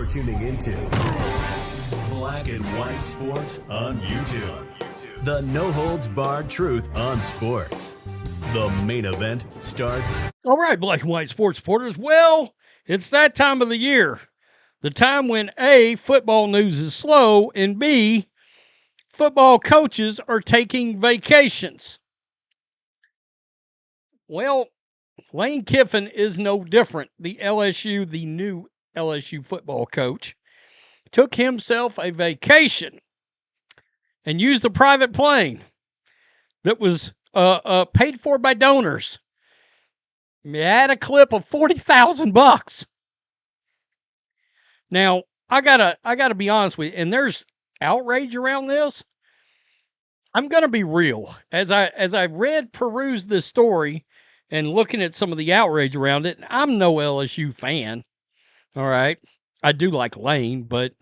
You're tuning into Black and White Sports on YouTube. The no-holds-barred truth on sports. The main event starts. All right, Black and White Sports supporters. Well, it's that time of the year. The time when A, football news is slow, and B, football coaches are taking vacations. Well, Lane Kiffin is no different. The new LSU football coach, took himself a vacation and used a private plane that was paid for by donors. He had a clip of $40,000. Now, I gotta be honest with you, and there's outrage around this. I'm gonna be real. As I perused this story and looking at some of the outrage around it, I'm no LSU fan. All right. I do like Lane, but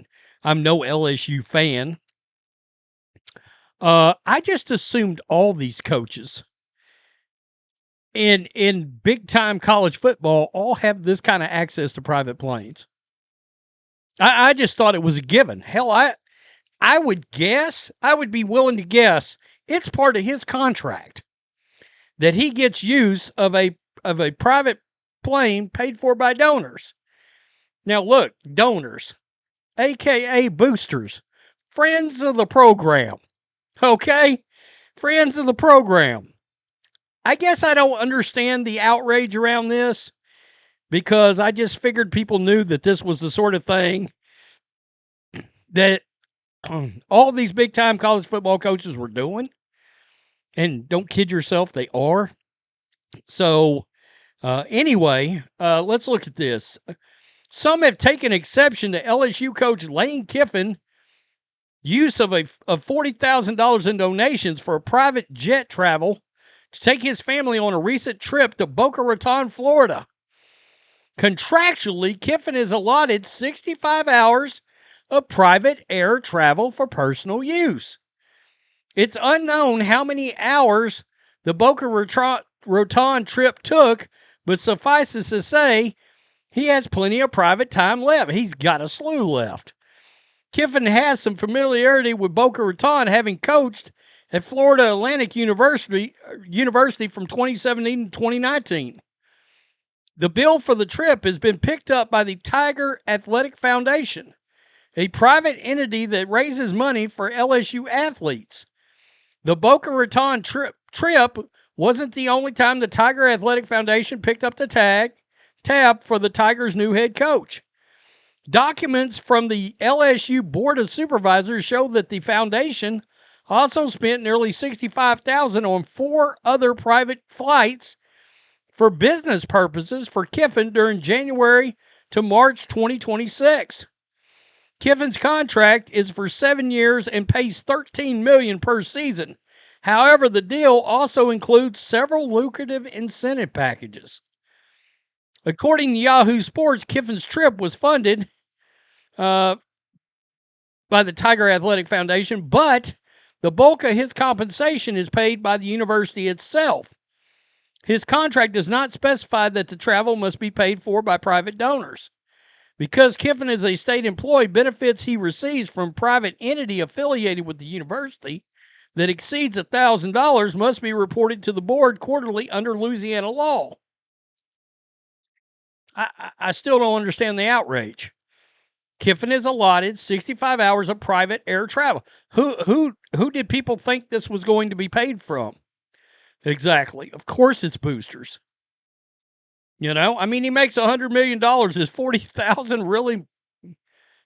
I'm no LSU fan. I just assumed all these coaches in big time college football all have this kind of access to private planes. I just thought it was a given. Hell, I would be willing to guess it's part of his contract that he gets use of a private plane paid for by donors. Now look, donors, aka boosters, friends of the program. Okay? Friends of the program. I guess I don't understand the outrage around this, because I just figured people knew that this was the sort of thing that all these big-time college football coaches were doing. And don't kid yourself, they are. So, anyway, let's look at this. Some have taken exception to LSU coach Lane Kiffin use of $40,000 in donations for a private jet travel to take his family on a recent trip to Boca Raton, Florida. Contractually, Kiffin is allotted 65 hours of private air travel for personal use. It's unknown how many hours the Boca Raton trip took, but suffices to say, he has plenty of private time left. He's got a slew left. Kiffin has some familiarity with Boca Raton, having coached at Florida Atlantic University from 2017 to 2019. The bill for the trip has been picked up by the Tiger Athletic Foundation, a private entity that raises money for LSU athletes. The Boca Raton trip wasn't the only time the Tiger Athletic Foundation picked up the tab for the Tigers' new head coach. Documents from the LSU Board of Supervisors show that the foundation also spent nearly $65,000 on 4 other private flights for business purposes for Kiffin during January to March 2026. Kiffin's contract is for 7 years and pays $13 million per season. However, the deal also includes several lucrative incentive packages. According to Yahoo Sports, Kiffin's trip was funded by the Tiger Athletic Foundation, but the bulk of his compensation is paid by the university itself. His contract does not specify that the travel must be paid for by private donors. Because Kiffin is a state employee, benefits he receives from private entity affiliated with the university that exceeds $1,000 must be reported to the board quarterly under Louisiana law. I still don't understand the outrage. Kiffin is allotted 65 hours of private air travel. Who did people think this was going to be paid from? Exactly. Of course it's boosters. You know, I mean, he makes $100 million. Is $40,000 really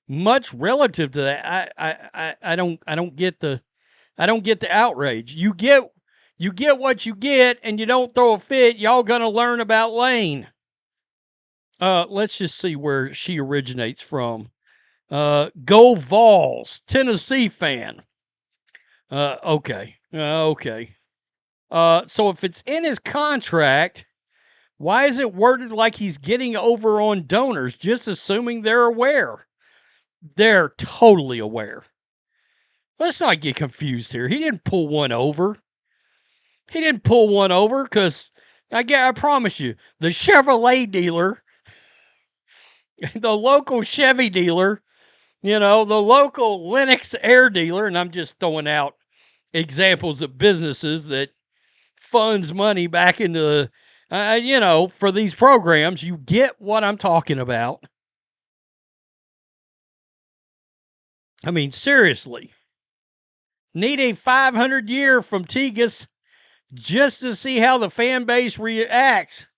much relative to that? I don't get the outrage. You get what you get, and you don't throw a fit. Y'all gonna learn about Lane. Let's just see where she originates from. Go Vols, Tennessee fan. Okay. So if it's in his contract, why is it worded like he's getting over on donors, just assuming they're aware? They're totally aware. Let's not get confused here. He didn't pull one over. Because I promise you, the Chevrolet dealer the local Chevy dealer, the local Lennox air dealer, and I'm just throwing out examples of businesses that funds money back into, for these programs. You get what I'm talking about. I mean, seriously. Need a 500 year from Tegas just to see how the fan base reacts.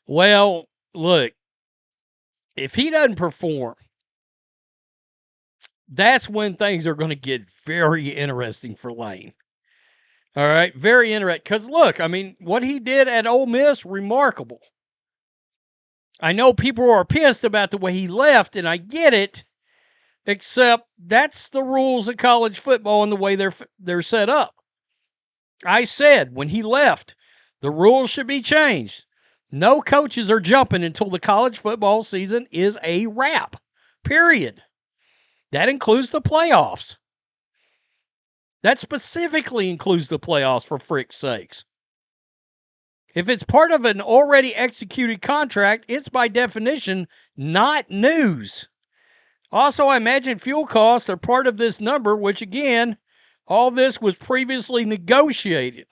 Well, look, if he doesn't perform, that's when things are going to get very interesting for Lane. All right, very interesting. Because look, I mean, what he did at Ole Miss, remarkable. I know people are pissed about the way he left, and I get it. Except that's the rules of college football and the way they're set up. I said when he left, the rules should be changed. No coaches are jumping until the college football season is a wrap. Period. That includes the playoffs. That specifically includes the playoffs, for frick's sakes. If it's part of an already executed contract, it's by definition not news. Also, I imagine fuel costs are part of this number, which again, all this was previously negotiated.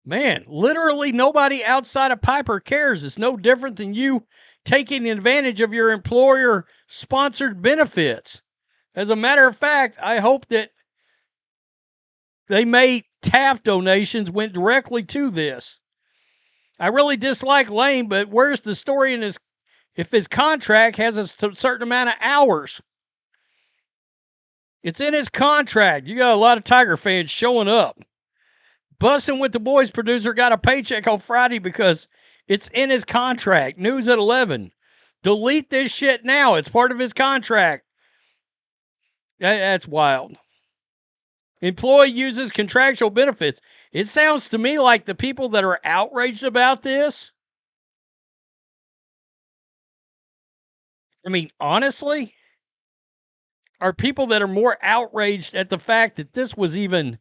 Man, literally nobody outside of Piper cares. It's no different than you taking advantage of your employer-sponsored benefits. As a matter of fact, I hope that they made TAF donations went directly to this. I really dislike Lane, but where's the story in his if his contract has a certain amount of hours? It's in his contract. You got a lot of Tiger fans showing up. Bussin' with the Boys producer got a paycheck on Friday because it's in his contract. News at 11. Delete this shit now. It's part of his contract. That's wild. Employee uses contractual benefits. It sounds to me like the people that are outraged about this, I mean, honestly, are people that are more outraged at the fact that this was even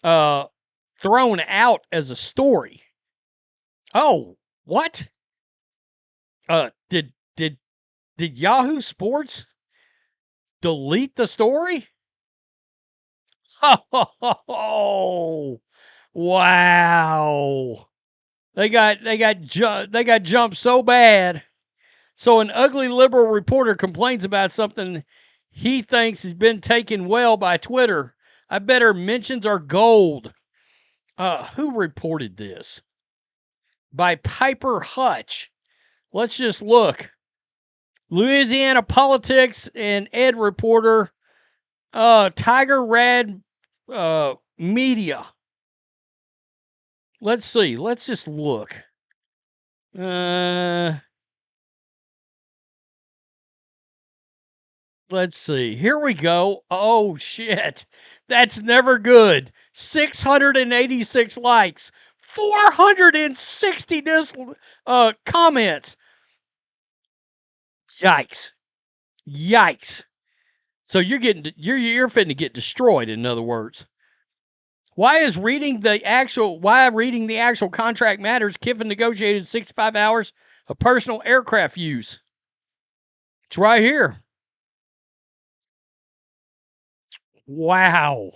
thrown out as a story. Oh, what? Did Yahoo Sports delete the story? Oh, wow. They got jumped so bad. So an ugly liberal reporter complains about something he thinks has been taken well by Twitter. I bet her mentions are gold. Who reported this? By Piper Hutch. Let's just look. Louisiana Politics and Ed reporter, Tiger Rad Media. Let's see. Let's just look. Let's see. Here we go. Oh, shit. That's never good. 686 likes. 460 comments. Yikes. Yikes. So you're fitting to get destroyed, in other words. Why reading the actual contract matters? Kiffin negotiated 65 hours of personal aircraft use. It's right here. Wow.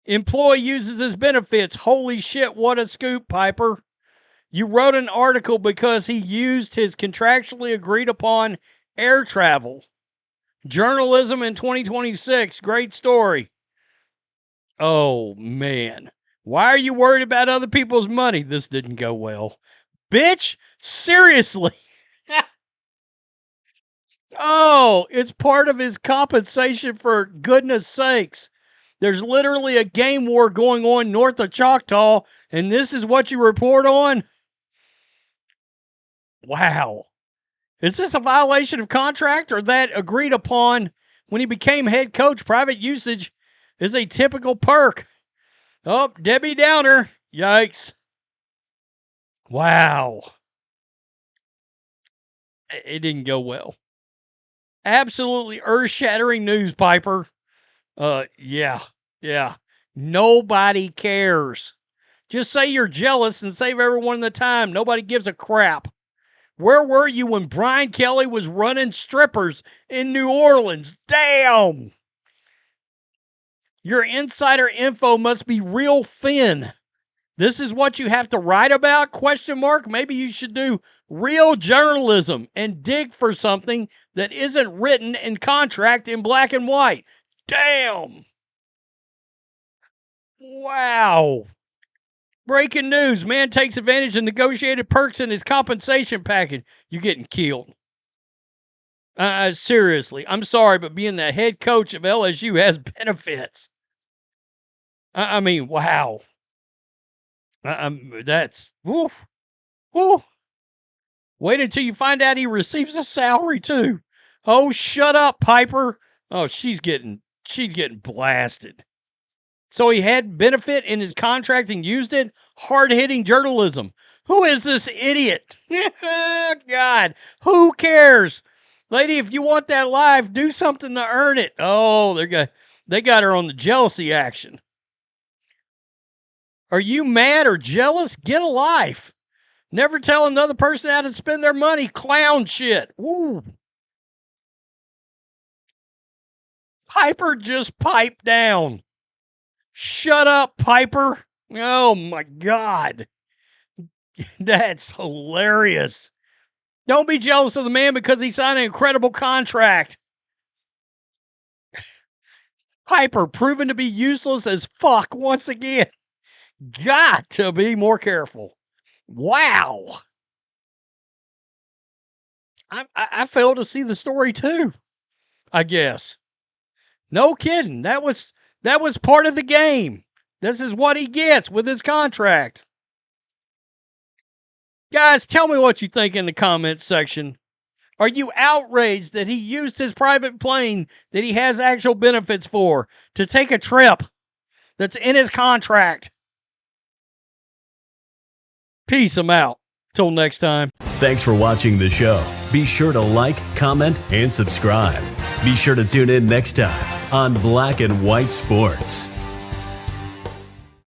Employee uses his benefits. Holy shit, what a scoop, Piper. You wrote an article because he used his contractually agreed upon air travel. Journalism in 2026. Great story. Oh, man. Why are you worried about other people's money? This didn't go well. Bitch, seriously. Oh, it's part of his compensation, for goodness sakes. There's literally a game war going on north of Choctaw, and this is what you report on? Wow. Is this a violation of contract or that agreed upon when he became head coach? Private usage is a typical perk. Oh, Debbie Downer. Yikes. Wow. It didn't go well. Absolutely earth-shattering news, Piper. Yeah. Nobody cares. Just say you're jealous and save everyone the time. Nobody gives a crap. Where were you when Brian Kelly was running strippers in New Orleans? Damn! Your insider info must be real thin. This is what you have to write about? Question mark. Maybe you should do real journalism and dig for something that isn't written in contract in black and white. Damn. Wow. Breaking news. Man takes advantage of negotiated perks in his compensation package. You're getting killed. Seriously, I'm sorry, but being the head coach of LSU has benefits. I mean, wow. That's, woof, woof. Wait until you find out he receives a salary too. Oh, shut up, Piper. Oh, she's getting blasted. So he had benefit in his contract and used it? Hard-hitting journalism. Who is this idiot? God, who cares? Lady, if you want that live, do something to earn it. Oh, they got her on the jealousy action. Are you mad or jealous? Get a life. Never tell another person how to spend their money. Clown shit. Woo. Piper just piped down. Shut up, Piper. Oh, my God. That's hilarious. Don't be jealous of the man because he signed an incredible contract. Piper proven to be useless as fuck once again. Got to be more careful. Wow. I failed to see the story too, I guess. No kidding. That was part of the game. This is what he gets with his contract. Guys, tell me what you think in the comments section. Are you outraged that he used his private plane that he has actual benefits for to take a trip that's in his contract? Peace, I'm out. Till next time. Thanks for watching the show. Be sure to like, comment, and subscribe. Be sure to tune in next time on Black and White Sports.